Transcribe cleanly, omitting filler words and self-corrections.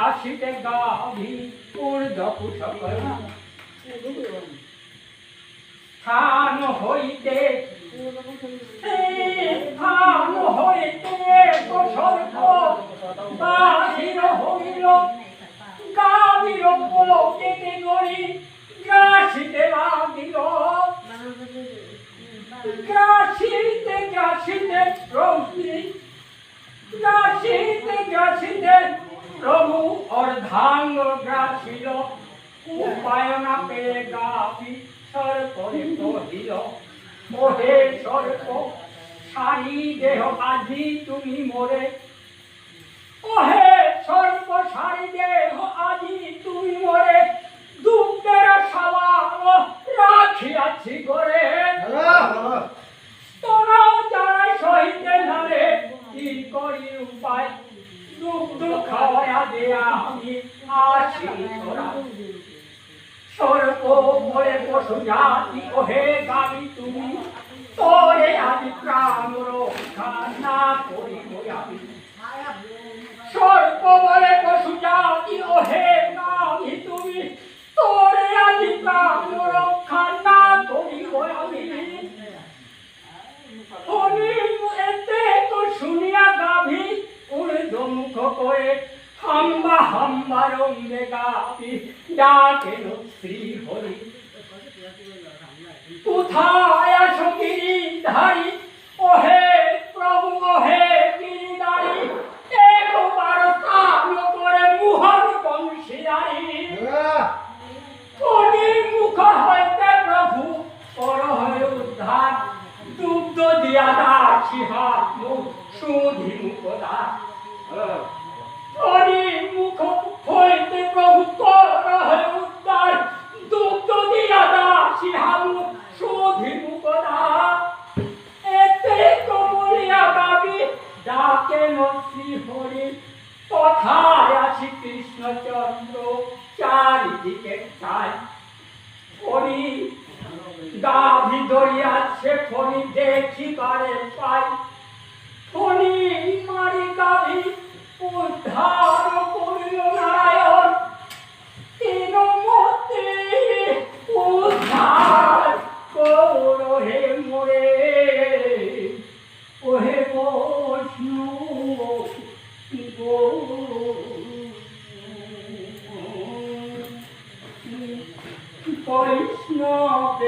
আসিতে গাভী ঊর্ধ্ব কুশকর স্থান হইতে সর্প বাহির হইল গাভীর কেটে গড়ি গ্রাসিতে লাগিল গ্রাসিতে গ্রাসিতে প্রভু অর্ধাঙ্গ গ্রাসিল উপায় না পেয়ে গাভী সর্পরে কহিল মোহে সর্প সারি দেহ আজি তুমি মোরে ওহে সর্প সারি দেহ আজি তুমি মোরে দুঃখের সওয়াল রাখিয়াছি করে তোরা যারা সহিতে নারে কি করি উপায় দুগ্ধ খাওয়া দেয়া আমি আসি তোরা সর্প বলে পশু জাতি ওহে গাবি তুমি তোরে আদি প্রাণ রক্ষা না করিব আমি সর্প বলে পশু জাতি ওহে গাবি তুমি তোরে আদি প্রাণ রক্ষা না করিব আমি এতে তো শুনিয়া গাভী ঊর্ধ্বমুখ করে হাম্বা হাম্বা রঙ্গে গাভী ডাকেন শ্রী হরি কোথায় আসো গিরিধারী ওহে প্রভু ওহে গিরিধারী একবার স্থান করে মুহর বংশীধারী কোনি মুখ হইতে প্রভু পর হয় উদ্ধার দুগ্ধ দিয়া দাসী হাত মুখ সুধি মুখদা হরি মুখ হইতে প্রভু কর হয় উদ্ধার দুগ্ধ দিয়া দাসী হাত মুখ সুধি মুখদা এতে কমলিয়া গাবি ডাকেন শ্রী হরি কথায় আসি কৃষ্ণচন্দ্র চারিদিকে চাই হরি গাভী ধরিয়াছে ফণি দেখিবারে পাই ফণি মারি গাভী উদ্ধার করিল নারায়ণ তিনমূর্তি উদ্ধার কর হে মোরে ওহে বৈষ্ণব বৈষ্ণব